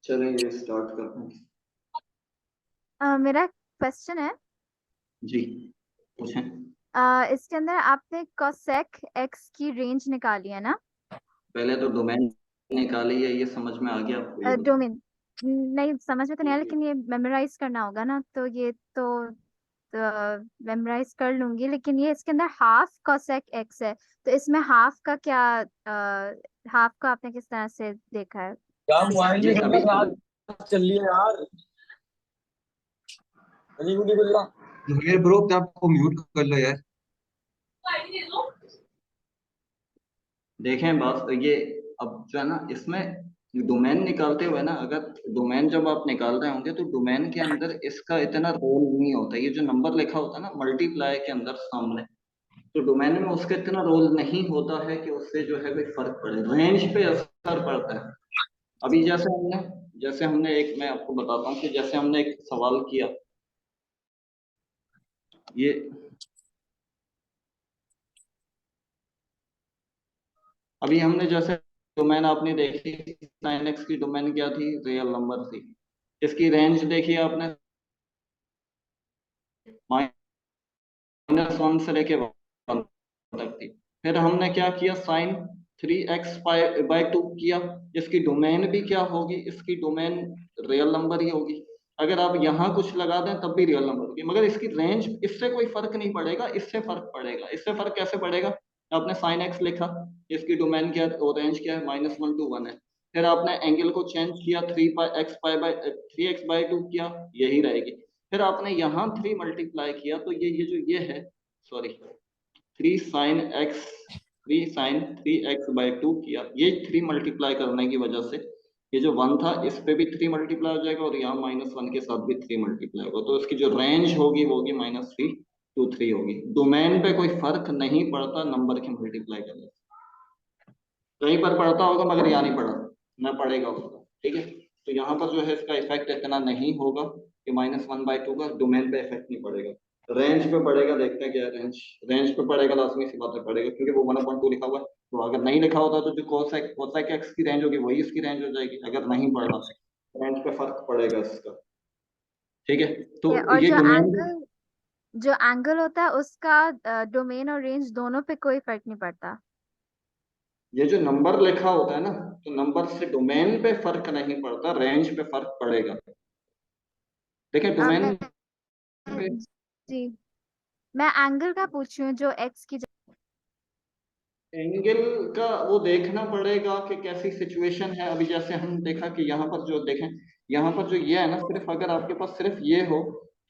चलें ये स्टार्ट करते हैं। मेरा क्वेश्चन है। जी पूछें। इसके अंदर आपने कोसेक एक्स की रेंज निकाली है ना। पहले तो डोमेन निकाली है, ये समझ में आ गया आपको? ये बताओ। डोमेन नहीं समझ में तो नहीं आया, लेकिन ये मेमोराइज करना होगा ना, तो ये तो मेमोराइज कर लूंगी। लेकिन ये इसके अंदर हाफ कोसेक एक्स है, तो इसमें हाफ का क्या, हाफ का आपने किस तरह से देखा है? क्या मोबाइल ये में अभी खतरनाक चल रही है यार। गली गुली बोल रहा। जहीर ब्रो, क्या आपको म्यूट कर लो यार। देखें बात ये, अब जो है ना इसमें डोमेन निकालते हुए ना, अगर डोमेन जब आप निकाल रहे होंगे तो डोमेन के अंदर इसका इतना रोल नहीं होता। ये जो नंबर लिखा होता है ना मल्टीप्लाई के अंदर सामने, तो डोमेन में उसका इतना रोल नहीं होता है कि उससे जो है कोई फर्क पड़े, रेंज पे असर पड़ता है। अभी जैसे हमने एक, मैं आपको बताता हूँ कि जैसे हमने एक सवाल किया, ये अभी हमने जैसे डोमेन आपने देखी, साइन एक्स की डोमेन क्या थी? रियल नंबर थी। इसकी रेंज देखी आपने, -1 से लेके 1 तक थी। फिर हमने क्या किया, साइन 3x/2 किया। इसकी डोमेन भी क्या होगी? इसकी डोमेन रियल नंबर ही होगी। अगर आप यहाँ कुछ लगा दें तब भी रियल नंबर होगी, मगर इसकी रेंज, इससे कोई फर्क नहीं पड़ेगा। इससे फर्क पड़ेगा। इससे फर्क कैसे पड़ेगा? आपने साइन एक्स लिखा, इसकी डोमेन क्या है, रेंज क्या है? -1 to 1 है। फिर आपने एंगल को चेंज किया, 3x/2 किया, यही रहेगी। फिर आपने यहाँ 3 मल्टीप्लाई किया, तो ये जो ये है, सॉरी, 3 sin 3x/2 किया। ये 3 मल्टीप्लाई करने की वजह से ये जो 1 था इस पे भी 3 मल्टीप्लाई हो जाएगा, और यहाँ -1 के साथ भी 3 मल्टीप्लाई होगा। तो इसकी जो रेंज होगी वो होगी -3 to 3 होगी। डोमेन पे कोई फर्क नहीं पड़ता नंबर के मल्टीप्लाई करने से। कहीं पर पड़ता होगा मगर यहाँ नहीं पड़ा, ना पड़ेगा उसका। ठीक है, तो यहाँ पर जो है इसका इफेक्ट इतना नहीं होगा कि -1/2 का डोमेन पे इफेक्ट नहीं पड़ेगा। रेंज पे पड़ेगा। देखते हैं क्या है रेंज। रेंज पे पड़ेगा, लाजमी सी बात है पड़ेगा, क्योंकि वो 1/2 लिखा हुआ है। तो अगर नहीं लिखा होता तो जो कोसेक एक्स की रेंज होगी वही इसकी रेंज हो जाएगी। अगर नहीं पढ़ रहा रेंज पे फर्क पड़ेगा इसका। ठीक है, तो और ये डोमेन, जो एंगल होता है उसका डोमेन और रेंज दोनों पे कोई फर्क नहीं पड़ता। ये जो नंबर लिखा होता है ना, तो नंबर से डोमेन पे फर्क नहीं पड़ता, रेंज पे फर्क पड़ेगा। देखिए डोमेन मैं पे जी, मैं एंगल का पूछ रही हूँ जो एक्स की एंगल का वो देखना पड़ेगा कि कैसी सिचुएशन है। अभी जैसे हम देखा कि यहाँ पर जो देखें, यहाँ पर जो ये है ना, सिर्फ अगर आपके पास सिर्फ ये हो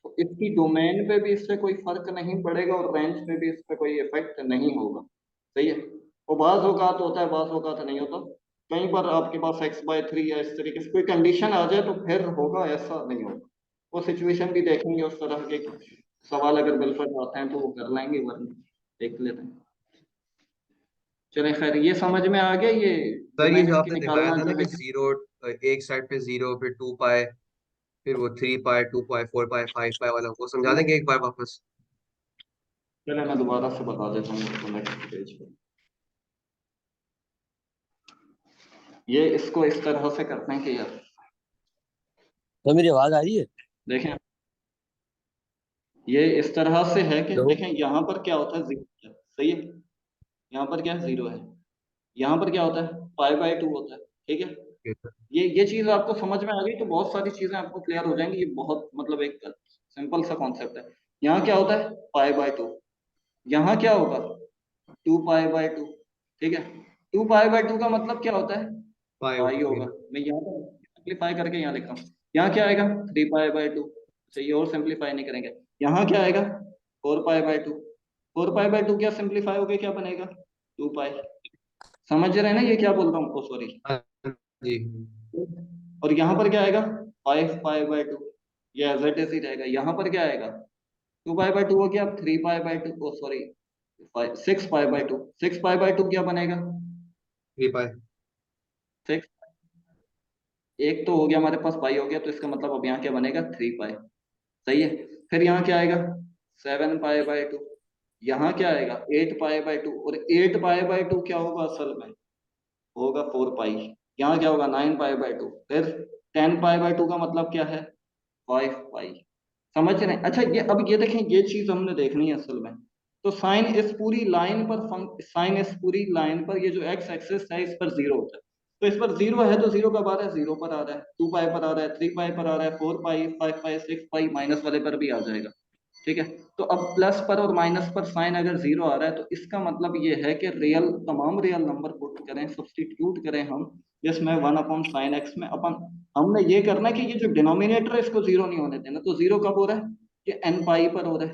तो इसकी डोमेन पे भी इससे कोई फर्क नहीं पड़ेगा, और रेंज पे भी इस पे कोई इफेक्ट नहीं होगा। सही है। वो बाज औकात होता है, बाज औकात नहीं होता। कहीं पर आपके पास x/3 या इस तरीके से कोई कंडीशन आ जाए तो फिर होगा, ऐसा नहीं होगा। वो सिचुएशन भी देखेंगे, उस तरह के सवाल अगर बिल्कुल आते हैं तो वो कर लेंगे, वरना देख लेते हैं। चले खैर, ये समझ में आ गया। ये सर ये डोमेन जो इसकी आपने दिखाया निकालना था ना जो कि है। जीरो, एक साइड पे जीरो, फिर 2 पाई, फिर वो 3 पाई, 2 पाई, 4 पाई, 5 पाई वाला, वो समझा देंगे एक बार वापस? चले मैं दोबारा से बता देता हूँ आपको नेक्स्ट पेज पे। ये इसको इस तरह से करते हैं कि यार तो मेरी आवाज आ रही है? देखें, ये इस तरह से है कि हेलो। देखें यहाँ पर क्या होता है, 0 है। सही है। यहाँ पर क्या है, 0 है। यहाँ पर क्या होता है, π/2 होता है। ठीक है, ये चीज आपको समझ में आ गई तो बहुत सारी चीजें आपको क्लियर हो जाएंगी। ये बहुत मतलब एक सिंपल सा कॉन्सेप्ट है। यहाँ क्या होता है, π/2। यहाँ क्या होगा, 2π/2। ठीक है, 2π/2 का मतलब क्या होता है, पाई पाई होगा। मैं यहाँ पर सिंप्लीफाई करके यहाँ लिख रहा हूँ। यहाँ क्या आएगा, 3π/2। चाहिए और सिंप्लीफाई नहीं करेंगे। यहाँ क्या आएगा, 4π/2। 4π/2 क्या सिंप्लीफाई हो गया, क्या बनेगा, 2π। समझ रहे हैं ना ये क्या बोल रहा हूँ, सॉरी। जी। और यहाँ पर क्या आएगा, 5π/2। ये एज इट इज ही रहेगा। यहाँ पर क्या आएगा, 2π/2 हो गया, 3π/2, सॉरी 6π/2। 6π/2 क्या बनेगा, 3 पाई। 6। एक तो हो गया हमारे पास, पाई हो गया, तो इसका मतलब अब यहाँ क्या बनेगा, 3π। सही है। फिर यहाँ क्या आएगा, 7π/2। यहाँ क्या आएगा, 8π/2। और 8π/2 क्या होगा असल में, होगा 4π। यहाँ क्या होगा, 9π/2। फिर 10 पाई बाय 2 का मतलब क्या है 5 पाई। समझ रहे हैं? अच्छा ये अब ये देखें, ये चीज हमने देखनी है असल में। तो साइन इस पूरी लाइन पर साइन इस पूरी लाइन पर ये जो एक्स एक्सिस है इस पर जीरो होता है। तो इस पर जीरो है तो जीरो कब आ रहा है, जीरो पर आ रहा है, 2 पाई पर आ रहा है, 3 पाई पर आ रहा है, 4 पाई, 5 पाई, 6 पाई, माइनस वाले पर भी आ जाएगा। ठीक है। तो अब प्लस पर और माइनस पर साइन अगर जीरो आ रहा है तो इसका मतलब ये है कि रियल तमाम रियल नंबर पुट करें, सब्स्टिट्यूट करें हम जिसमें 1/sin x में अपन हमने ये करना है कि ये जो डिनोमिनेटर है इसको जीरो नहीं होने देना। तो जीरो कब हो रहा है, कि n पाई पर हो रहा है,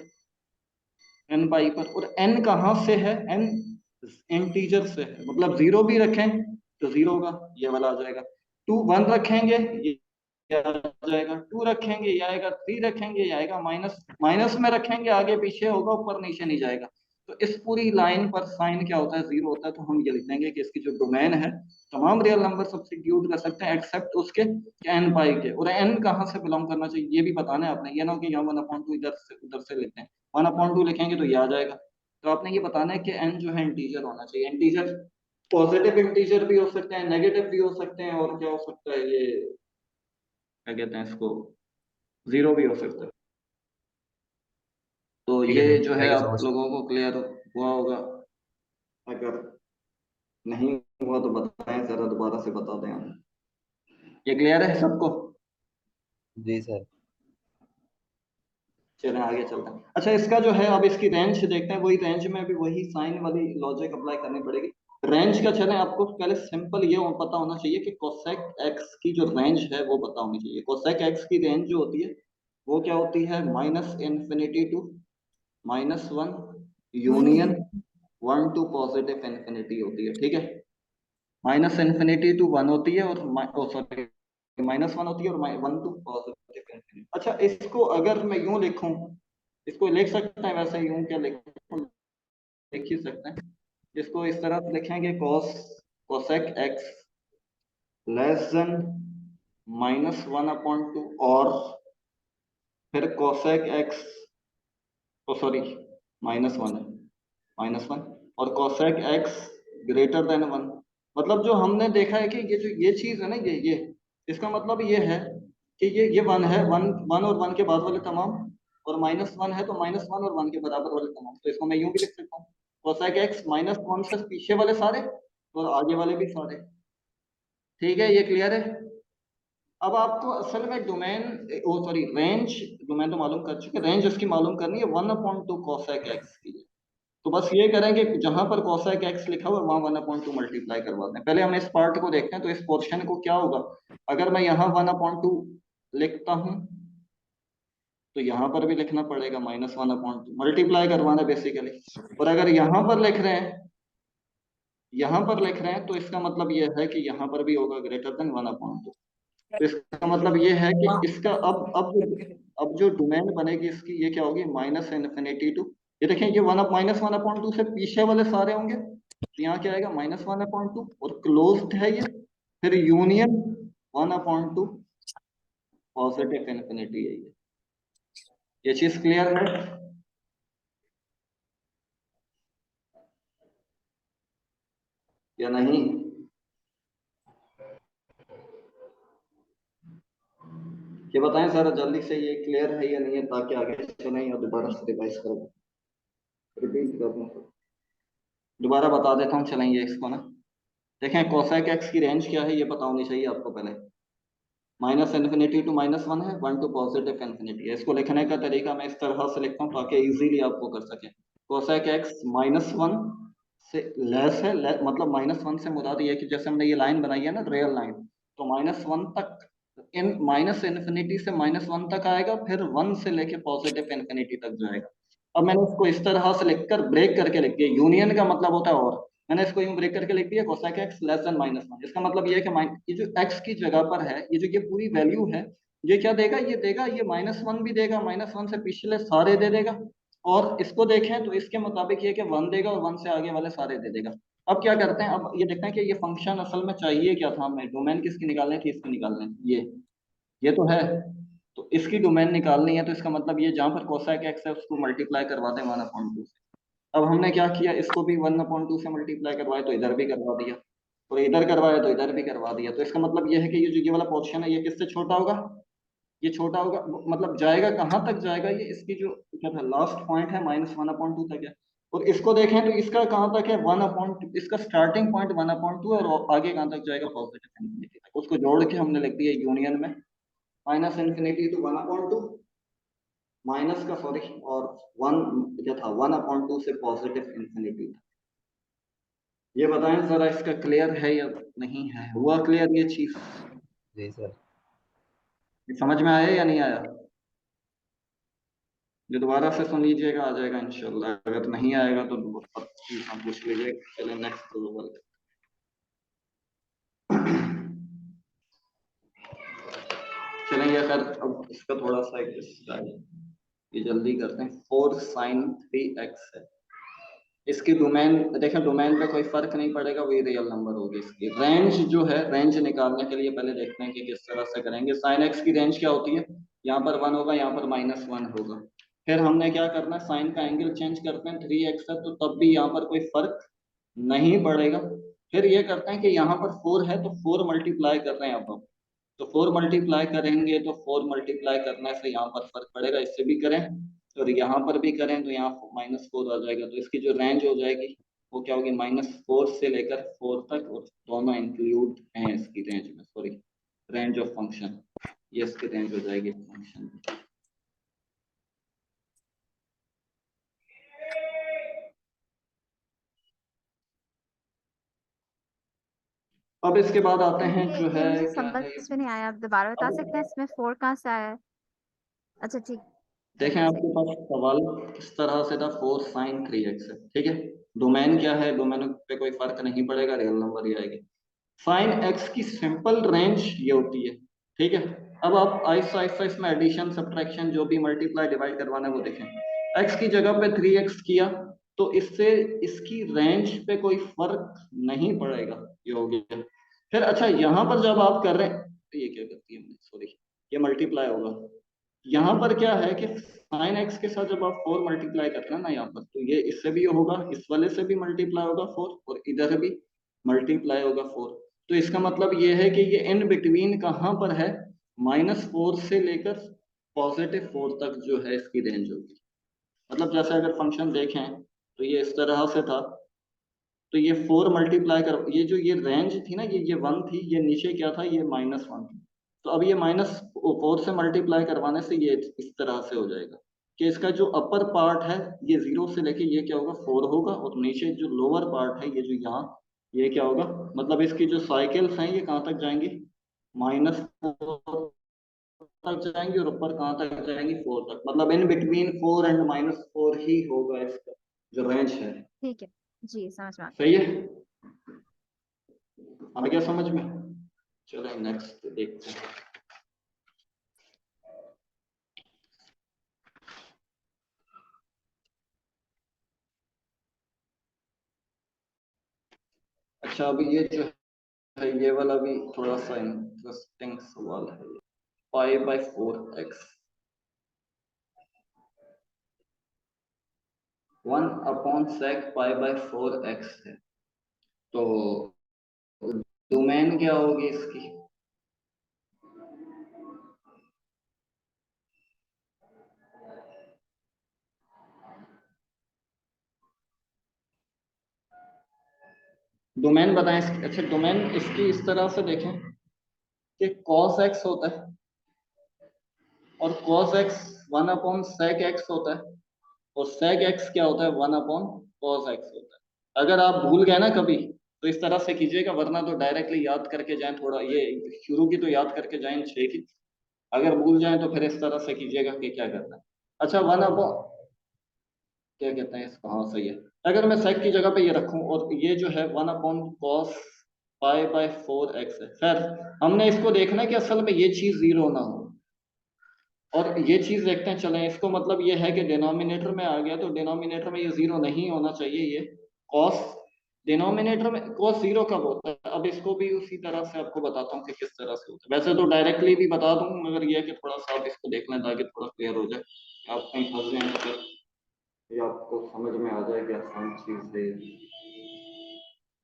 n पाई पर। और n कहाँ से है, n इंटीजर से है, मतलब जीरो भी रखें तो जीरो होगा, ये वाला आ जाएगा। 2 1 रखेंगे ये आ जाएगा, 2 रखेंगे ये आएगा, 3 रखेंगे ये आएगा, माइनस माइनस में रखेंगे आगे पीछे होगा, ऊपर नीचे नहीं जाएगा। तो इस पूरी लाइन पर साइन क्या होता है, जीरो होता है। तो हम ये लिख देंगे कि इसकी जो डोमेन है तमाम रियल नंबर सब्स्टिट्यूट कर सकते हैं एक्सेप्ट उसके एन पाई के। और एन कहाँ से बिलोंग करना चाहिए ये भी बताना है आपने, ये ना हो कि यहाँ 1/2 इधर से लेते हैं, 1/2 लिखेंगे तो ये आ जाएगा। तो आपने ये बताना है कि एन जो है इंटीजर होना चाहिए। इंटीजर पॉजिटिव इंटीजर भी हो सकते हैं, नेगेटिव भी हो सकते हैं, और क्या हो सकता है ये क्या कहते हैं इसको, जीरो भी हो सकता है। तो ठीक है ये सर, जो है थैंक यू सो आप मच। लोगों को क्लियर हुआ होगा। अगर नहीं हुआ तो बताएं, जरा दोबारा से बता दें हम। ये क्लियर है सबको? जी सर। चलें आगे चलते हैं। अच्छा इसका जो है अब इसकी रेंज देखते हैं, वही रेंज में भी वही साइन वाली लॉजिक अप्लाई करनी पड़ेगी। रेंज का चलें, आपको पहले सिंपल ये पता होना चाहिए कि कोसेक एक्स की जो रेंज है वो पता होनी चाहिए। कोसेक एक्स की रेंज जो होती है वो क्या होती है, -∞ to -1 union 1 to positive infinity होती है। ठीक है, -∞ टू 1 होती है, और सॉरी -1 होती है, और 1 टू पॉजिटिव इन्फिनिटी। अच्छा इसको अगर मैं यूं लिखूं, इसको लिख सकते हैं वैसे, यूं क्या लिख ही सकते हैं। इसको इस तरह से लिखेंगे, कोसेक एक्स लेस देन -1/2, और फिर कोसेक एक्स, ओ सॉरी -1 है, -1, और कोसेक एक्स ग्रेटर देन 1। मतलब जो हमने देखा है कि ये जो ये चीज है ना, ये इसका मतलब ये है कि ये 1 है, 1 1 और 1 के बाद वाले तमाम, और -1 है तो -1 और 1 के बराबर वाले तमाम। तो इसको मैं यूं भी लिख सकता हूँ, कोसेक एक्स -1 से पीछे वाले सारे और आगे वाले भी सारे। ठीक है, ये क्लियर है? अब आपको असल में डोमेन, ओ सॉरी रेंज, डोमेन तो मालूम कर चुके, रेंज उसकी मालूम करनी है 1/2 कोसेक एक्स की। तो बस ये करें कि जहां पर कोसेक एक्स लिखा हुआ है वहां 1/2 मल्टीप्लाई करवा दें। पहले हम इस पार्ट को देखते हैं। तो इस पोर्शन को क्या होगा, अगर मैं यहाँ 1/2 लिखता हूँ तो यहाँ पर भी लिखना पड़ेगा -1/2, मल्टीप्लाई करवाना बेसिकली। और अगर यहाँ पर लिख रहे हैं तो इसका मतलब ये है कि यहाँ पर भी होगा ग्रेटर देन 1/2। तो इसका मतलब ये है कि इसका अब जो डोमेन बनेगी इसकी, ये क्या होगी, -∞ टू, ये देखें ये -1/2 से पीछे वाले सारे होंगे, तो यहाँ क्या आएगा -1/2, और क्लोज्ड है ये, फिर यूनियन 1/2 पॉजिटिव इन्फिनिटी है ये चीज क्लियर है? या नहीं? ये बताएं जरा जल्दी से, ये क्लियर है या नहीं है, ताकि आगे चलें या दोबारा से रिवाइज करें, रिपीट कर दूं। दोबारा बता देता हूँ, चलेंगे इसको ना। देखें कोसेक एक्स की रेंज क्या है ये पता होनी चाहिए आपको पहले। -∞ टू -1 है, 1 टू पॉजिटिव इन्फिनिटी है। इसको लिखने का तरीका मैं इस तरह से लिखता हूँ ताकि इजीली आपको कर सके। कोसेक एक्स -1 से लेस है, मतलब -1 से मुराद ये है कि जैसे हमने ये लाइन बनाई है ना रियल लाइन, तो -1 तक, इन -∞ से -1 तक आएगा, फिर 1 से लेके पॉजिटिव इन्फिनिटी तक जाएगा। अब मैंने इसको इस तरह से लिखकर ब्रेक करके लिख दिया, यूनियन का मतलब होता है, और मैंने इसको यूं ब्रेक करके लिख दिया कोसेक एक्स लेस देन -1। इसका मतलब ये है कि ये जो एक्स की जगह पर है, ये जो ये पूरी वैल्यू है, ये क्या देगा, ये देगा ये -1 भी देगा, -1 से पिछले सारे दे देगा, और इसको देखें तो इसके मुताबिक ये कि 1 देगा और 1 से आगे वाले सारे दे देगा। अब क्या करते हैं, अब ये देखते हैं कि ये फंक्शन असल में चाहिए क्या था हमें, डोमेन किसकी निकालनी थी, इसकी निकालनी थी, ये तो है। तो इसकी डोमेन निकालनी है, तो इसका मतलब ये जहां पर कोसेक एक्स है उसको मल्टीप्लाई करवा दें 1/2 से। अब हमने क्या किया, इसको भी 1/2 से मल्टीप्लाई करवाए, तो इधर भी करवा दिया। तो इधर करवाया तो इधर भी करवा दिया, तो इसका मतलब ये है कि ये जो ये वाला पोर्शन है ये किससे छोटा होगा, ये छोटा होगा, मतलब जाएगा कहाँ तक जाएगा ये, इसकी जो क्या था लास्ट पॉइंट है -1/2 तक है। और इसको देखें तो इसका कहाँ तक है 1/2, इसका स्टार्टिंग पॉइंट 1/2 है और आगे कहाँ तक जाएगा पॉजिटिव इन्फिनिटी तक। उसको जोड़ के हमने लिख दिया यूनियन में -∞ to 1/2 माइनस का सॉरी और 1 क्या था 1/2 से पॉजिटिव इन्फिनिटी तक। ये बताएं जरा इसका क्लियर है या नहीं है, हुआ क्लियर ये चीज, जी सर। समझ में आया या नहीं आया? जो दोबारा से सुन लीजिएगा आ जाएगा इंशाल्लाह, अगर नहीं आएगा तो हम पूछ लीजिएगा। चले नेक्स्ट लेवल। चलेंगे खैर, अब इसका थोड़ा सा ये जल्दी करते हैं। 4sin3x है, इसकी डोमेन देखें, डोमेन पे कोई फर्क नहीं पड़ेगा, वही रियल नंबर होगी। इसकी रेंज जो है, रेंज निकालने के लिए पहले देखते हैं कि किस तरह से करेंगे। sin x की रेंज क्या होती है, यहाँ पर 1 होगा, यहाँ पर -1 होगा। फिर हमने क्या करना है, साइन का एंगल चेंज करते हैं, 3x है तो तब भी यहाँ पर कोई फर्क नहीं पड़ेगा। फिर ये करते हैं कि यहाँ पर 4 है तो 4 मल्टीप्लाई कर रहे हैं अब हम, तो 4 मल्टीप्लाई करेंगे तो 4 मल्टीप्लाई करने से यहाँ पर फर्क पड़ेगा, इससे भी करें और यहाँ पर भी करें तो यहाँ -4 आ जाएगा। तो इसकी जो रेंज हो जाएगी वो क्या होगी, -4 से लेकर 4 तक, और दोनों इंक्लूड हैं इसकी रेंज में, सॉरी रेंज ऑफ फंक्शन, ये इसकी रेंज हो जाएगी फंक्शन। अब इसके बाद आते हैं जो ये है मुझे क्या समझ है ये, में नहीं आया, आप दोबारा बता अब सकते हैं इसमें 4 कहाँ से आया है? अच्छा ठीक है, देखें एक आपके सेकंड। पास सवाल किस तरह से था, 4sin3x है, ठीक है। डोमेन क्या है, डोमेन पे कोई फर्क नहीं पड़ेगा, रियल नंबर ही आएगी। साइन एक्स की सिंपल रेंज ये होती है, ठीक है। अब आप आहिस्ता आहिस्ता इसमें एडिशन सब्ट्रैक्शन जो भी मल्टीप्लाई डिवाइड करवाना है वो देखें। एक्स की जगह पे 3x किया तो इससे इसकी रेंज पे कोई फर्क नहीं पड़ेगा, ये हो गया। फिर अच्छा यहाँ पर जब आप कर रहे हैं तो ये क्या करती है, सॉरी ये मल्टीप्लाई होगा, यहाँ पर क्या है कि साइन एक्स के साथ जब आप 4 मल्टीप्लाई करते हैं ना यहाँ पर, तो ये इससे भी होगा, इस वाले से भी मल्टीप्लाई होगा 4 और इधर भी मल्टीप्लाई होगा 4। तो इसका मतलब ये है कि ये इन बिटवीन कहाँ पर है, -4 से लेकर +4 तक जो है इसकी रेंज होगी। मतलब जैसे अगर फंक्शन देखें तो ये इस तरह से था, तो ये 4 मल्टीप्लाई कर, ये जो ये रेंज थी ना, ये 1 थी, ये नीचे क्या था, ये -1 थी। तो अब ये -4 से मल्टीप्लाई करवाने से ये इस तरह से हो जाएगा कि इसका जो अपर पार्ट है ये 0 से लेके ये क्या होगा 4 होगा, और नीचे जो लोअर पार्ट है ये जो यहाँ ये क्या होगा, मतलब इसकी जो साइकिल्स हैं ये कहाँ तक जाएंगी, -4 तक जाएंगी, और ऊपर कहाँ तक जाएंगी 4 तक, मतलब इन बिटवीन 4 एंड -4 ही होगा इसका जो रेंज है। ठीक है जी, समझ में आ सही है, आ गया समझ में? चलो नेक्स्ट देखते हैं। अच्छा अभी ये जो है ये वाला भी थोड़ा सा इंटरेस्टिंग सवाल है, π/4x 1/sec π/4x है, तो डोमेन क्या होगी इसकी, डोमेन बताएं इसकी। अच्छा डोमेन इसकी इस तरह से देखें कि cos x होता है और cos x 1/sec x होता है, और sec x क्या होता है 1/cos x होता है। अगर आप भूल गए ना कभी तो इस तरह से कीजिएगा, वरना तो डायरेक्टली याद करके जाएं, थोड़ा ये शुरू की तो याद करके जाएं 6 की, अगर भूल जाएं तो फिर इस तरह से कीजिएगा कि क्या करना है। अच्छा 1/, क्या कहते हैं इसको, हाँ सही है। अगर मैं sec की जगह पे ये रखूं और ये जो है 1/cos π/4x है, खैर हमने इसको देखना है कि असल में ये चीज 0 ना हो, और ये चीज देखते हैं। चलें इसको, मतलब ये है कि डिनोमिनेटर में आ गया तो डिनोमिनेटर में ये 0 नहीं होना चाहिए, ये cos डिनोमिनेटर में cos 0 कब होता है, अब इसको भी उसी तरह से आपको बताता हूँ कि किस तरह से होता है। वैसे तो डायरेक्टली भी बता दूं, मगर ये है कि थोड़ा सा आप इसको देख लें ताकि थोड़ा क्लियर हो जाए, आप कहीं फंस जाए तो फिर ये आपको समझ में आ जाए कि आसान चीज है।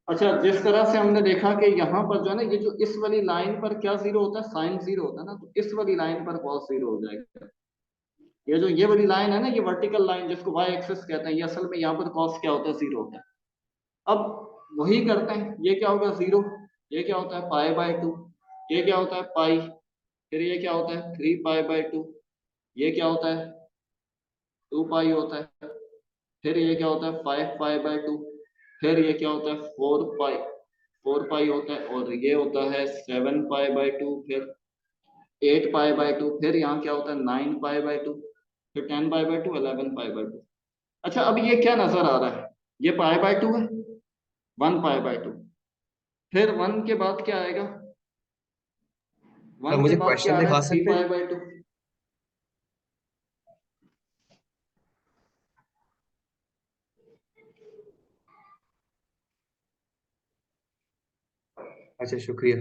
अच्छा, जिस तरह से हमने देखा कि यहाँ पर जो है ना, ये जो इस वाली लाइन पर क्या जीरो होता है, साइन जीरो होता है ना, तो इस वाली लाइन पर कॉस जीरो हो जाएगा। ये जो ये वाली लाइन है ना, ये वर्टिकल लाइन जिसको वाई एक्सिस कहते हैं, ये असल में यहाँ पर कॉस क्या होता है, जीरो होता है। अब वही करते हैं, ये क्या होगा जीरो, ये क्या होता है पाई बाय टू, ये क्या होता है पाई, फिर ये क्या होता है थ्री पाई बाय टू, ये क्या होता है टू पाई होता है, फिर ये क्या होता है फाइव पाई बाय टू, फिर ये क्या होता है फोर पाई होता है, और ये होता है सेवन पाई बाय टू, फिर एट पाई बाय टू, फिर यहाँ क्या होता है नाइन पाई बाय टू, फिर ten pi by to, 11 pi by to. अच्छा, अब ये क्या नजर आ रहा है, ये पाई बाय टू है, वन पाई बाय टू, फिर वन के बाद क्या आएगा, आप वन के मुझे बाद क्या क्वेश्चन आ रहा दिखा है थ्री सकते हैं? पाई बाय टू। अच्छा, शुक्रिया।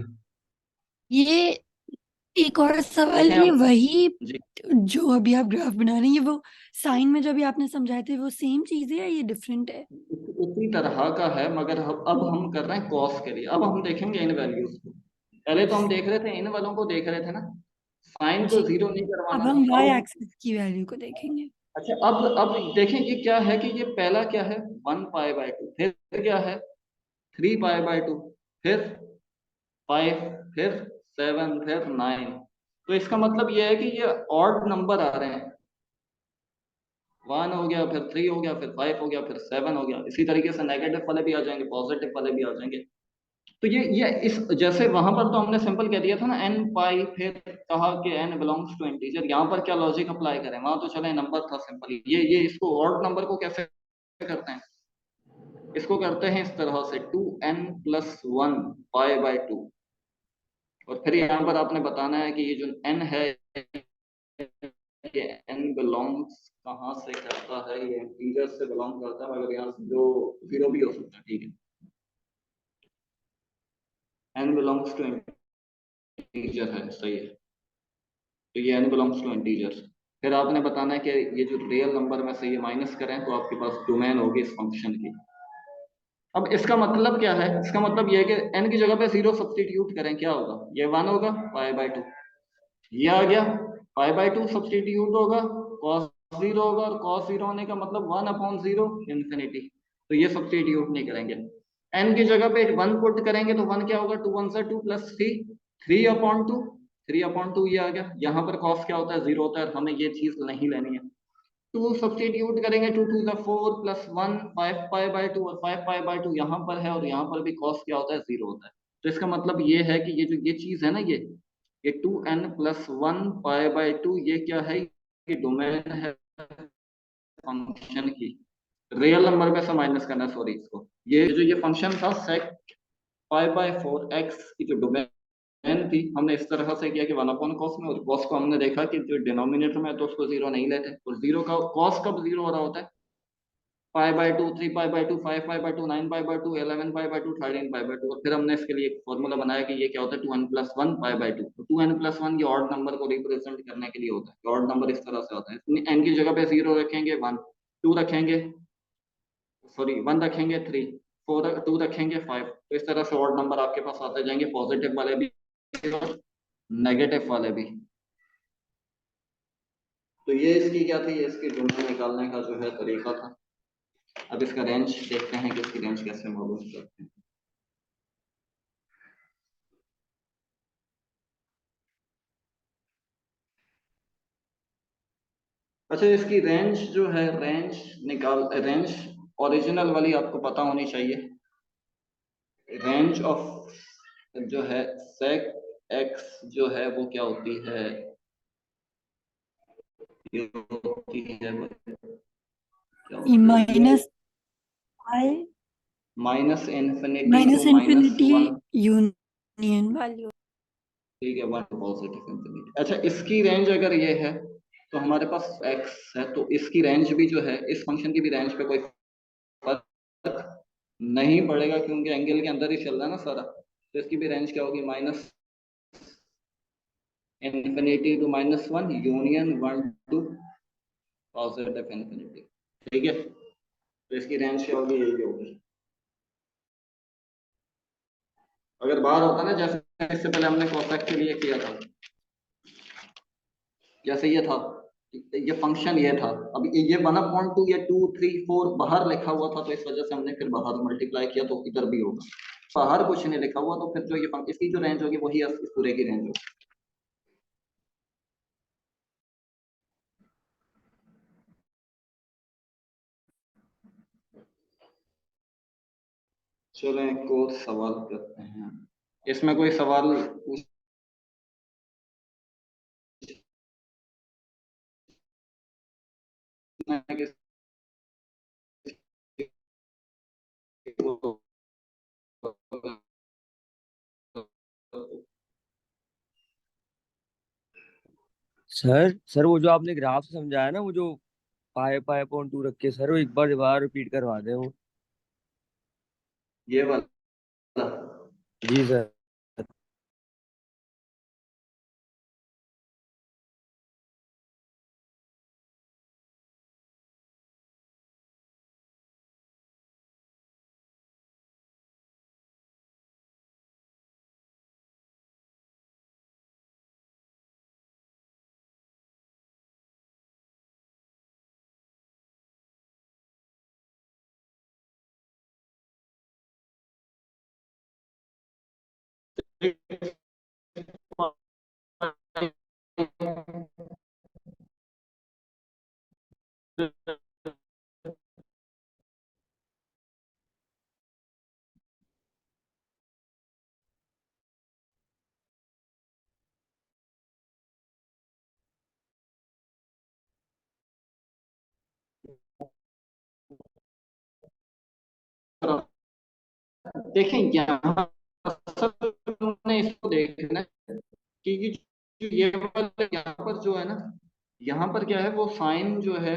ये एक और सवाल, देखें ये अब वही जी, जो अभी आप ग्राफ बना रहे हैं, ये वो साइन में जो अभी आपने समझाए थे वो सेम चीज है या ये डिफरेंट है? उसी तरह का है, मगर अब हम कर रहे हैं कॉस के लिए। अब हम देखेंगे इन वैल्यूज को, पहले तो हम देख रहे थे इन वालों को देख रहे थे ना, साइन को जी, जीरो नहीं अब करवाना हम था। वाई अब एक्सिस की वैल्यू को देखेंगे। अच्छा, अब देखें ये क्या है कि ये पहला क्या है वन पाई बाय टू, फिर क्या है थ्री पाई बाय टू, फिर फाइव, फिर सेवन, फिर नाइन। तो इसका मतलब ये है कि ये ऑड नंबर आ रहे हैं, वन हो गया, फिर थ्री हो गया, फिर फाइव हो गया, फिर सेवन हो गया। इसी तरीके से नेगेटिव वाले भी आ जाएंगे, पॉजिटिव वाले भी आ जाएंगे। तो ये इस जैसे वहां पर तो हमने सिंपल कह दिया था ना एन पाई, फिर कहा कि एन बिलोंग्स टू इंटीजर, यहाँ पर क्या लॉजिक अप्लाई करें, वहां तो चले नंबर था सिंपल, ये इसको ऑड नंबर को कैसे करते हैं, इसको करते हैं इस तरह से two n plus one pi by two, और फिर यहाँ पर आपने बताना है कि ये जो एन है, ये एन बिलोंग्स कहाँ से करता है, ये इंटीजर से बिलोंग करता है, मगर यहाँ जीरो जीरो भी हो सकता है, ठीक है, एन बिलोंग्स टू इंटीजर है, सही है। तो ये n बिलोंग्स टू इंटीजर। फिर आपने बताना है कि ये जो रियल नंबर में से ये माइनस करें तो आपके पास डोमेन होगी इस फंक्शन की। अब इसका मतलब क्या है, इसका मतलब ये है कि n की जगह पे जीरो सब्सटीट्यूट करें, क्या होगा, ये वन होगा पाई बाय टू, ये आ गया पाई बाय टू सब्सटीट्यूट होगा, कॉस जीरो होगा, और कॉस जीरो होने का मतलब वन अपॉन जीरो इन्फिनिटी, तो ये सब्सटीट्यूट नहीं करेंगे। n की जगह पे वन पुट करेंगे तो वन क्या होगा, टू वन से two plus three, three upon two, three upon two ये आ गया। यहाँ पर कॉस क्या होता है, जीरो होता है, हमें ये चीज नहीं लेनी है। टू सब्सटीट्यूट करेंगे, two to the four plus one, five pi by two, और फाइव पाई बाय टू यहाँ पर है, और यहाँ पर भी कॉस क्या होता है, जीरो होता है। तो इसका मतलब ये है कि ये जो ये चीज है ना, ये two n plus one pi by two, ये क्या है, ये डोमेन है फंक्शन की। रियल नंबर में से माइनस करना, सॉरी, इसको ये जो ये फंक्शन था सेक पाई बाय फोर एक्स की जो डोमेन थी, हमने इस तरह से किया कि वन अपॉन कॉस में, और कॉस को हमने देखा कि जो डिनोमिनेटर में है तो उसको जीरो नहीं लेते, और जीरो का कॉस कब जीरो हो रहा होता है, पाई by to, three pi by to, five pi by to, nine pi by to, 11 pi by to, 13 pi by two. और फिर हमने इसके लिए एक फॉर्मूला बनाया कि ये क्या होता है, two n plus one pi by two. तो टू एन प्लस वन ये ऑड नंबर को रिप्रेजेंट करने के लिए होता है, ऑड नंबर इस तरह से होता है, एन की जगह पे जीरो रखेंगे, वन, टू रखेंगे, सॉरी वन रखेंगे, थ्री, फोर, टू रखेंगे, फाइव। तो इस तरह से ऑड नंबर आपके पास आते जाएंगे, पॉजिटिव वाले भी और नेगेटिव वाले भी। तो ये इसकी क्या थी, ये इसकी जुम्मन निकालने का जो है तरीका था। अब इसका रेंज देखते हैं कि इसकी रेंज कैसे मालूम करते हैं। अच्छा, इसकी रेंज जो है, रेंज ओरिजिनल वाली आपको पता होनी चाहिए। रेंज ऑफ जो है सेक एक्स जो है वो क्या होती है, ये होती है, क्या होती है, minus i, minus infinity minus two minus infinity one, union value. ठीक है, वन पॉजिटिव इन्फिनिटी। अच्छा, इसकी रेंज अगर ये है तो हमारे पास x है, तो इसकी रेंज भी जो है, इस फंक्शन की भी रेंज पे कोई फर्क नहीं पड़ेगा, क्योंकि एंगल के अंदर ही चल रहा है ना सारा। तो इसकी भी रेंज क्या होगी, minus infinity to minus one, union one to positive infinity, ठीक है। तो इसकी रेंज क्या होगी, यही होगी। अगर बाहर होता ना, जैसे इससे पहले हमने कोसेक के लिए किया था, जैसे ये था, ये फंक्शन ये था, अब ये 1/2 या 2 3 4 बाहर लिखा हुआ था, तो इस वजह से हमने फिर बाहर मल्टीप्लाई किया, तो इधर भी होगा। बाहर कुछ नहीं लिखा हुआ, तो फिर जो ये इसकी जो रेंज होगी वही इस पूरे की रेंज होगी। चलो एक और सवाल करते हैं। इसमें कोई सवाल पूछना है किसी को? सर वो जो आपने ग्राफ से समझाया ना, वो जो पाई पाई पॉइंट 2 रख के, सर वो एक बार दोबारा रिपीट करवा दें वो। ये वाला। जी सर। देखें यहाँ ने इसको देखना है कि ये वाला यहाँ पर जो है ना, यहाँ पर क्या है, वो साइन जो है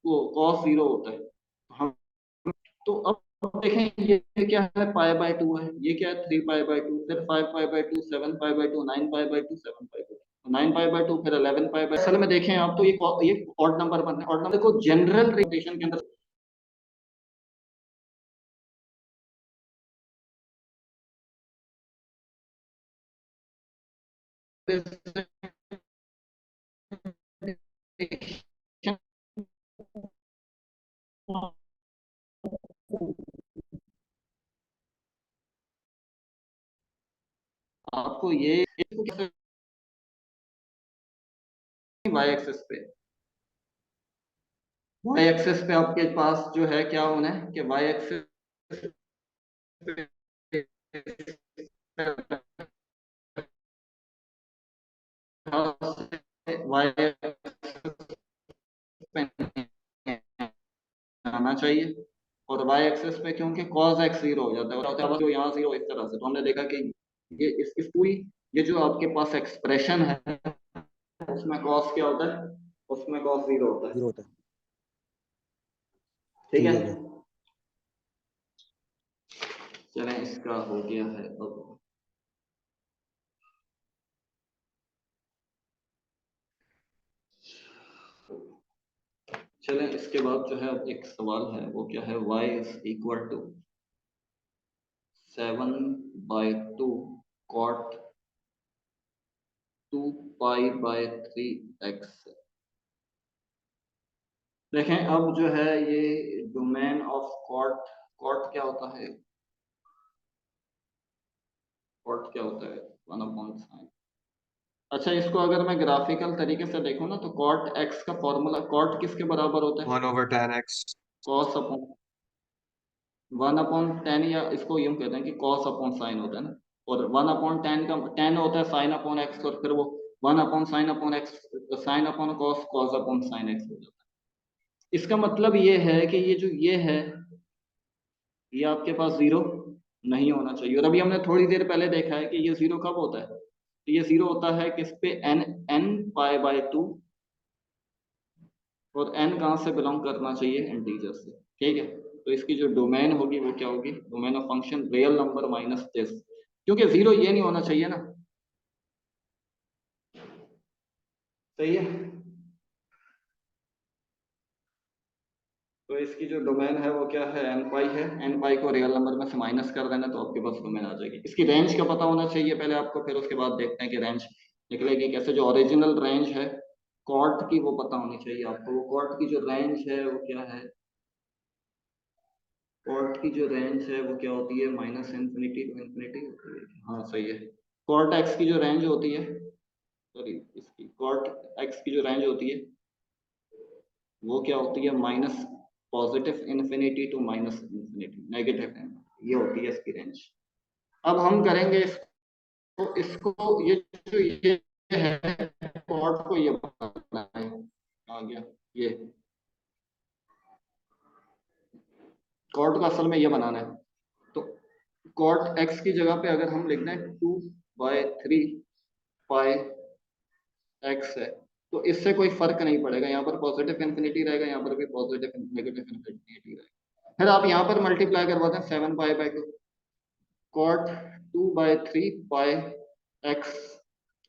वो cos 0 होता है। हम तो अब देखें ये क्या है, π/2 है, ये क्या है 3π/2, फिर 5π/2, 7π/2, 9π/2, 7π/2, 9π/2, फिर 11π/2। असल में देखें आप तो ये ऑड नंबर बन रहे हैं। ऑड नंबर को जनरल रिलेशन के अंदर आपको ये वाई एक्सिस पे, वाई एक्सिस पे आपके पास जो है क्या होना है कि वाई एक्सिस वाई आना चाहिए, और वाई एक्सिस पे क्योंकि cos x 0 हो जाता है, और होता है जो यहाँ 0 इस तरह से, तो हमने देखा कि ये इस पूरी ये जो आपके पास एक्सप्रेशन है उसमें cos क्या होता है, उसमें cos 0 होता है। जीरो होता है। ठीक ठीक है, है सर। चलें इसका हो गया है अब। चलें इसके बाद जो है अब एक सवाल है, वो क्या है, y is equal to 7/2 cot 2π/3x। देखें अब जो है ये डोमेन ऑफ कॉट, कॉट क्या होता है, कॉट क्या होता है 1/sin। अच्छा इसको अगर मैं ग्राफिकल तरीके से देखूं ना, तो कॉट x का फॉर्मूला, कॉट किसके बराबर होता है, 1/tan x। cos अपॉन 1/10, या इसको यूं कहते हैं कि cos अपॉन साइन होता है ना, और 1/10 का 10 होता है sin अपॉन x, और फिर वो 1/sin upon x, sin upon cos, cos upon sin x हो जाता है। इसका मतलब ये है कि ये जो ये है, ये आपके पास 0 नहीं होना चाहिए। और अभी हमने थोड़ी देर पहले देखा है कि ये 0 कब होता है, तो ये 0 होता है किस पे, n π/2, और n कहाँ से बिलोंग करना चाहिए, इंटीजर से। ठीक है, तो इसकी जो डोमेन होगी वो क्या होगी, domain of function real number minus this, क्योंकि 0 ये नहीं होना चाहिए ना। सही है, तो इसकी जो डोमेन है वो क्या है, एन पाई है। एन पाई को रियल नंबर में से माइनस कर देना तो आपके पास डोमेन आ जाएगी। इसकी रेंज का पता होना चाहिए पहले आपको, फिर उसके बाद देखते हैं कि रेंज निकलेगी कैसे। जो ओरिजिनल रेंज है कॉर्ड की वो पता होनी चाहिए आपको। वो कॉर्ड की जो रेंज है वो क्या है, कॉर्ड की जो रेंज है वो क्या होती है, माइनस इन्फिनिटी टू इन्फिनिटी होती है। हाँ सही है। कॉर्ड एक्स की जो रेंज होती है, सॉरी इसकी कॉर्ड एक्स की जो रेंज होती है वो क्या होती है, minus positive infinity to minus infinity negative infinity, ये होती है इसकी रेंज। अब हम करेंगे इसको ये जो ये है कॉर्ड को ये बनाना है, आ गया ये कॉर्ड को असल में ये बनाना है। तो कॉट एक्स की जगह पे अगर हम लिख दें 2/3 पाई एक्स है तो इससे कोई फर्क नहीं पड़ेगा। यहाँ पर पॉजिटिव इन्फिनिटी रहेगा, यहाँ पर भी पॉजिटिव नेगेटिव इन्फिनिटी रहेगा। फिर आप यहाँ पर मल्टीप्लाई करवाते हैं 7 पाई/2 कॉट 2/3 पाई एक्स।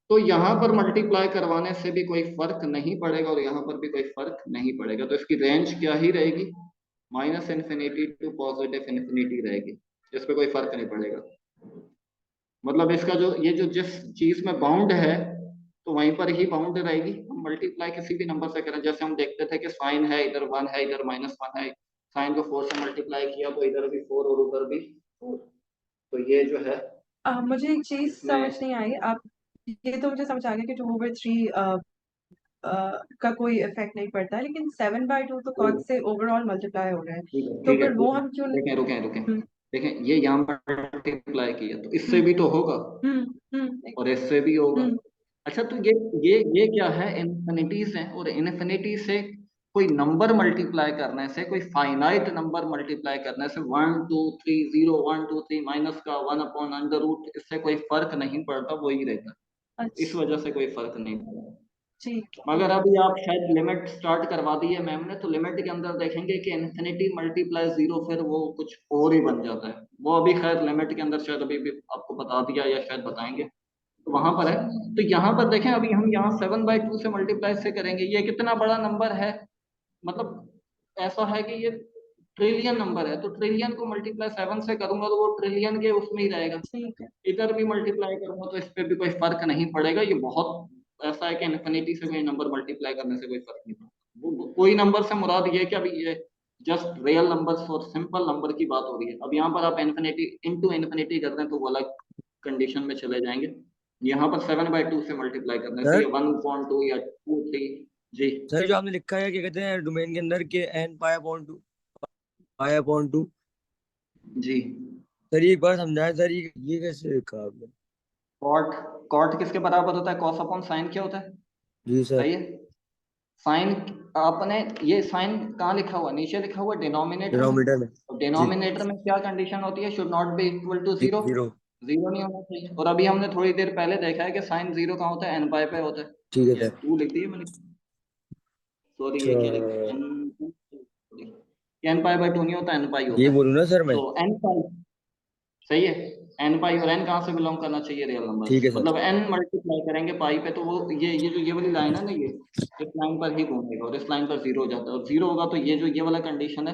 तो यहाँ पर मल्टीप्लाई करवाने से भी कोई फर्क नहीं पड़ेगा और यहाँ पर भी कोई फर्क नहीं पड़ेगा। तो इसकी रेंज क्या ही रहेगी, minus infinity to positive infinity रहेगी। इस पर कोई फर्क नहीं पड़ेगा। मतलब इसका जो ये जो जिस चीज में बाउंड है तो वहीं पर ही बाउंड रहेगी। हम मल्टीप्लाई किसी भी नंबर से करें, जैसे हम देखते थे कि साइन है इधर 1 है इधर -1 है, साइन को 4 से मल्टीप्लाई किया तो इधर भी 4 और उधर भी 4। तो ये जो है मुझे एक चीज इसमें समझ नहीं आई। आप ये तो मुझे समझ आ गया कि 2/3 का कोई इफेक्ट नहीं पड़ता है, लेकिन 7/2 तो कॉट से ओवरऑल मल्टीप्लाई हो रहा है, ठीक है तो ठीक है फिर वो हम क्यों देखें रुकें रुकें हम्म देखें, ये यहाँ मल्टीप्लाई किया तो इससे हम्म भी तो होगा हम्म और इससे भी होगा। हम्म अच्छा तो ये क्या है, इन्फिनिटीज है और इन्फिनिटी से कोई नंबर मल्टीप्लाई करने से, कोई फाइनाइट नंबर मल्टीप्लाई करने से 1 2 3 0 1 2 3 माइनस का 1/√, इससे कोई फर्क नहीं पड़ता, वही रहता है। इस अच्छा वजह से कोई फर्क नहीं पड़ता। ठीक है। मगर अभी आप शायद लिमिट स्टार्ट करवा दी है मैम ने, तो लिमिट के अंदर देखेंगे कि इन्फिनिटी मल्टीप्लाई 0 फिर वो कुछ और ही बन जाता है। वो अभी खैर लिमिट के अंदर शायद अभी भी आपको बता दिया या शायद बताएंगे, तो वहां पर है। तो यहाँ पर देखें अभी हम यहाँ 7/2 से मल्टीप्लाई से करेंगे, ये कितना बड़ा नंबर है, मतलब ऐसा है कि ये ट्रिलियन नंबर है। तो ट्रिलियन को मल्टीप्लाई 7 से करूंगा तो वो ट्रिलियन के उसमें ही रहेगा। ठीक है। इधर भी मल्टीप्लाई करूंगा तो इस पे भी कोई फर्क नहीं पड़ेगा। ये बहुत ऐसा है कि इन्फिनिटी से कोई नंबर मल्टीप्लाई करने से कोई फर्क नहीं पड़ता। वो कोई नंबर से मुराद ये है कि अभी ये जस्ट रियल नंबर्स और सिंपल नंबर की बात हो रही है। अब यहाँ पर आप इन्फिनिटी इनटू इन्फिनिटी कर दें तो वो अलग कंडीशन में चले जाएंगे। यहाँ पर 7/2 से मल्टीप्लाई करने से सर ये 1/2 या 2 3। जी सर जो आपने लिखा है क्या कहते हैं डोमेन के अंदर के n पाई/2 जी सर ये एक बार समझाएं सर, ये कैसे लिखा आपने? कॉट कॉट किसके बराबर होता है, कॉस अपॉन साइन क्या होता है, जी सर। सही है। साइन आपने ये साइन कहाँ लिखा हुआ, नीचे लिखा हुआ डिनोमिनेटर में। डिनोमिनेटर में। और जी डिनोमिनेटर में क्या कंडीशन होती है, should not be equal to जी 0, 0। 0 नहीं होना चाहिए। और अभी हमने थोड़ी देर पहले देखा है कि साइन 0 कहाँ होता है, एन पाई पे होता है। ठीक है ये सर। 2 लिख दिए मैंने, सॉरी ये क्या लिख अच्छा एन, एन पाई/2 नहीं होता, एन पाई ये होता है। बोलूँ ना सर मैं? तो एन पाई सही है। एन पाई और एन कहाँ से बिलोंग करना चाहिए, रियल नंबर ठीक से। है सर। मतलब एन मल्टीप्लाई करेंगे पाई पे तो वो ये जो ये वाली लाइन है ना, ये इस लाइन पर ही घूमेगा और इस लाइन पर 0 हो जाता है। और 0 होगा तो ये जो ये वाला कंडीशन है,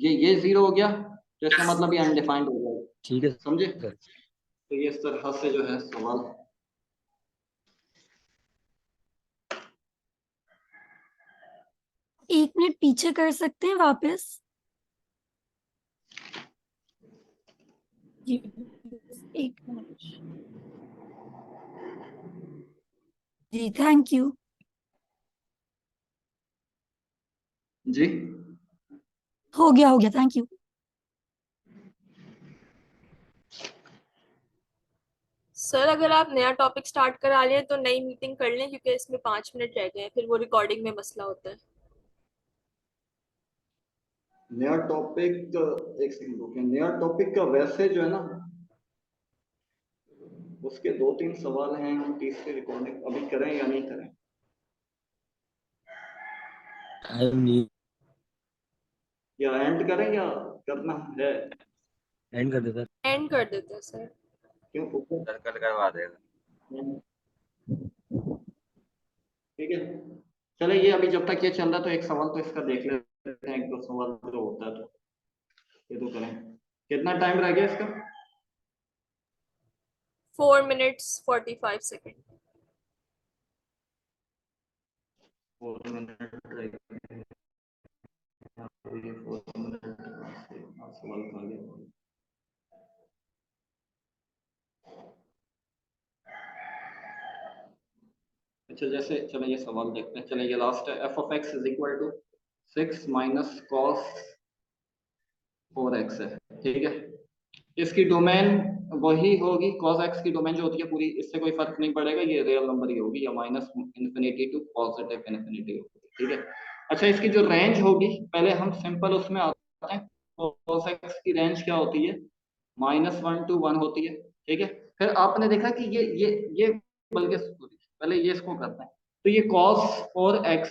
ये 0 हो गया तो इसका मतलब ये अनडिफाइंड हो जाएगा। ठीक है समझे। सर। तो ये इस तरह से जो है सवाल। एक मिनट पीछे कर सकते हैं वापस? जी एक मिनट। जी थैंक यू। जी हो गया थैंक यू। सर अगर आप नया टॉपिक स्टार्ट करा लें तो नई मीटिंग कर लें, क्योंकि इसमें 5 मिनट रह गए हैं, फिर वो रिकॉर्डिंग में मसला होता है। नया टॉपिक, एक सेकंड रुकिए। नया टॉपिक का वैसे जो है ना उसके 2 3 सवाल हैं, तीसरी रिकॉर्डिंग अभी करें या नहीं करें। टाइम नहीं। या एंड करें या करना है, एंड कर दे सर। एंड कर देते हैं सर। क्यों ऊपर सर कल करवा देगा। ठीक है। चले ये अभी जब तक ये चल रहा है तो एक सवाल तो इसका देख ले। हैं एक दो सवाल जो होता है तो ये तो करें। कितना टाइम रह गया इसका? 4 minutes 45 seconds। 4 मिनट रह गए। ये 4 मिनट से सवाल खा गया। अच्छा जैसे चलो ये सवाल देखते हैं। चलो ये लास्ट है, F of X is equal to 6 minus cos 4x है, ठीक है। इसकी डोमेन वही होगी, cos x की डोमेन जो होती है पूरी, इससे कोई फर्क नहीं पड़ेगा, ये रियल नंबर ही होगी, या minus infinity to positive infinity होगी, ठीक है। अच्छा इसकी जो रेंज होगी, पहले हम सिंपल उसमें आते हैं। cos x की रेंज क्या होती है? -1 to 1 होती है, ठीक है। फिर आपने देखा कि ये बल्कि पहले ये इसको करते हैं, तो ये cos 4x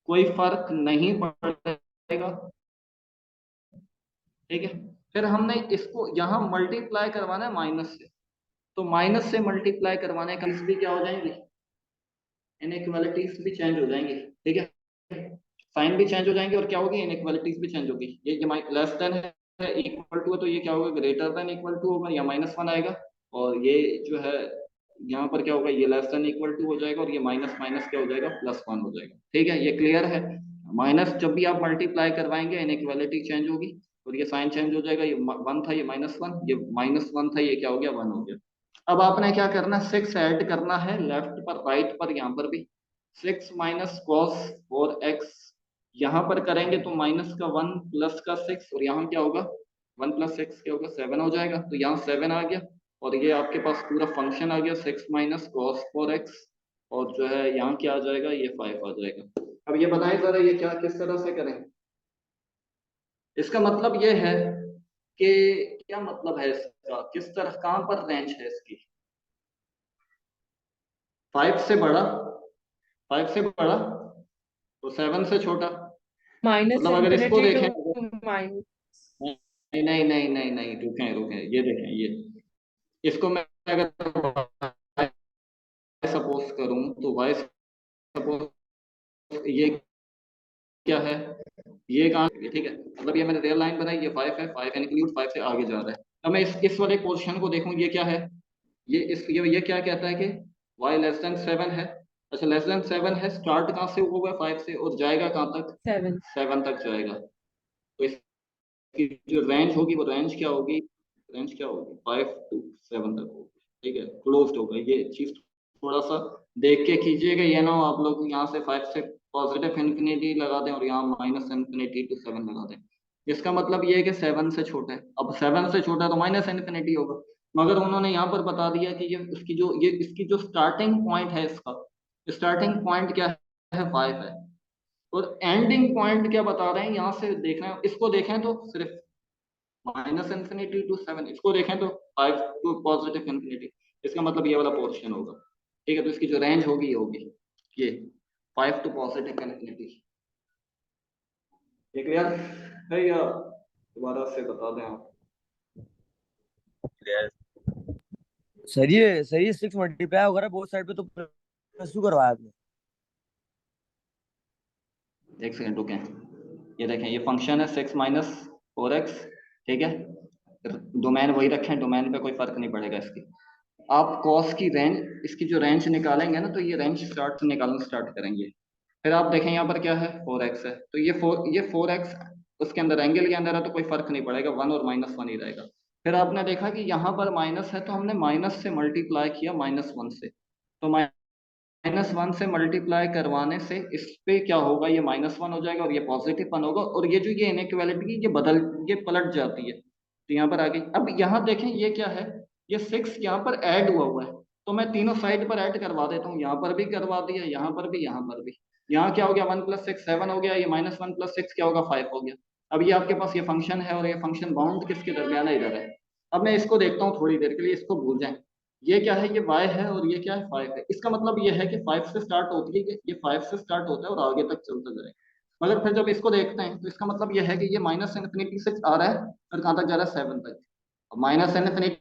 कोई फर्क नहीं पड़ेगा, ठीक है। फिर हमने इसको यहाँ मल्टीप्लाई करवाना है माइनस से, तो माइनस से मल्टीप्लाई करवाने का भी क्या हो जाएंगे, इनइक्वालिटीज भी चेंज हो जाएंगी, ठीक है। साइन भी चेंज हो जाएंगे और क्या होगी, इनइक्वालिटीज भी चेंज होगी। ये लेस देन है इक्वल टू है, तो ये क्या होगा, ग्रेटर देन इक्वल टू होगा, या -1 आएगा। और ये जो है यहाँ पर क्या होगा, ये लेस देन इक्वल टू हो जाएगा, और ये माइनस माइनस क्या हो जाएगा, +1 हो जाएगा, ठीक है। ये क्लियर है। माइनस जब भी आप मल्टीप्लाई करवाएंगे इनइक्वालिटी चेंज होगी, और ये साइन चेंज हो जाएगा। ये 1 था, ये -1, ये -1 था, ये क्या हो गया, 1 हो गया। अब आपने क्या करना है, 6 ऐड करना है लेफ्ट पर राइट पर, यहाँ पर भी 6 माइनस कॉस 4x, यहाँ पर करेंगे तो माइनस का 1 प्लस का 6, और यहाँ क्या होगा, 1 + 6 क्या होगा, 7 हो जाएगा। तो यहाँ 7 आ गया, और ये आपके पास पूरा फंक्शन आ गया 6 माइनस कॉस 4x, और जो है यहाँ क्या आ जाएगा, ये 5 आ जाएगा। अब ये बताएं जरा, ये क्या किस तरह से करें? इसका मतलब ये है कि क्या मतलब है इसका, किस तरह, कहां पर रेंज है इसकी, 5 से बड़ा, 5 से बड़ा तो 7 से छोटा। माइनस मतलब अगर इसको इन्फिनिटी देखें, टू माइनस, नहीं नहीं नहीं नहीं नहीं, रुकें रुकें, ये देखें, ये इसको मैं अगर सपोज करूं तो y सपोज, ये क्या है, ये कहाँ, ठीक है। मतलब ये मैंने रियल लाइन बनाई, ये 5 है, 5 इंक्लूड 5 से आगे जा रहा है। अब मैं इस वाले पोर्शन को देखूं, ये क्या है, ये क्या कहता है कि y लेस देन 7 है। अच्छा लेस देन 7 है, स्टार्ट कहाँ से हुआ है, 5 से, और जाएगा कहाँ तक, 7 तक जाएगा। तो इसकी जो रेंज होगी, वो रेंज क्या होगी, रेंज क्या होगी, 5 to 7 तक होगी, ठीक है, क्लोज्ड होगा। ये चीज थोड़ा सा देख के कीजिएगा, ये ना हो आप लोग यहाँ से 5 से पॉजिटिव इन्फिनिटी लगा दें और यहाँ माइनस इन्फिनिटी टू 7 लगा दें। इसका मतलब ये है कि 7 से छोटा है। अब 7 से छोटा है तो माइनस इन्फिनिटी होगा, मगर उन्होंने यहाँ पर बता दिया कि ये इसकी जो स्टार्टिंग पॉइंट है, इसका स्टार्टिंग पॉइंट क्या है, 5 है, और एंडिंग पॉइंट क्या बता रहे हैं, यहाँ से देखना है, इसको देखें तो सिर्फ माइनस इन्फिनिटी टू 7, इसको देखें तो 5 टू पॉजिटिव इन्फिनिटी, इसका मतलब ये वाला पोर्शन होगा, ठीक है। तो इसकी जो रेंज होगी ये होगी ये 5 टू पॉजिटिव इन्फिनिटी। ये क्लियर है या दोबारा से बता दें आप? सर ये 6 मल्टीप्लाई होगा ना बोथ साइड पे, तो प्लस 2 करवाया आपने। एक सेकंड रुकें, ये देखें, ये फंक्शन है 6 माइनस 4x, ठीक है। डोमेन वही रखें, डोमेन पे कोई फर्क नहीं पड़ेगा इसकी। आप कॉस की रेंज, इसकी जो रेंज निकालेंगे ना, तो ये रेंज स्टार्ट से निकालना स्टार्ट करेंगे। फिर आप देखें यहाँ पर क्या है, 4x है, तो ये 4x उसके अंदर एंगल के अंदर है, तो कोई फर्क नहीं पड़ेगा, 1 और -1 ही रहेगा। फिर आपने देखा कि यहाँ पर माइनस है, तो हमने माइनस से मल्टीप्लाई किया -1 से, तो -1 से मल्टीप्लाई करवाने से इस पे क्या होगा, ये -1 हो जाएगा और ये पॉजिटिव 1 होगा, और ये जो ये इनइक्वालिटी ये पलट जाती है, तो यहाँ पर आ गई। अब यहाँ देखें ये क्या है, ये 6 यहाँ पर ऐड हुआ है, तो मैं तीनों साइड पर ऐड करवा देता हूँ, यहाँ पर भी करवा दिया, यहाँ पर भी, यहाँ पर भी। यहाँ क्या हो गया, 1 + 6 7 हो गया, ये -1 + 6 क्या होगा, 5 हो गया। अब ये आपके पास ये फंक्शन है, और ये फंक्शन बाउंड किसके दरमियान है, इधर है। अब मैं इसको देखता हूँ थोड़ी देर के लिए, इसको भूल जाए, ये क्या है, ये y है, और ये क्या है, 5 है। इसका मतलब ये है कि 5 से स्टार्ट होती है, ये 5 से स्टार्ट होता है और आगे तक चलता जाएगा। मगर फिर जब इसको देखते हैं, तो इसका मतलब ये है कि ये माइनस इन्फिनिटी से आ रहा है, फिर कहाँ तक जा रहा है, 7 तक। Minus infinity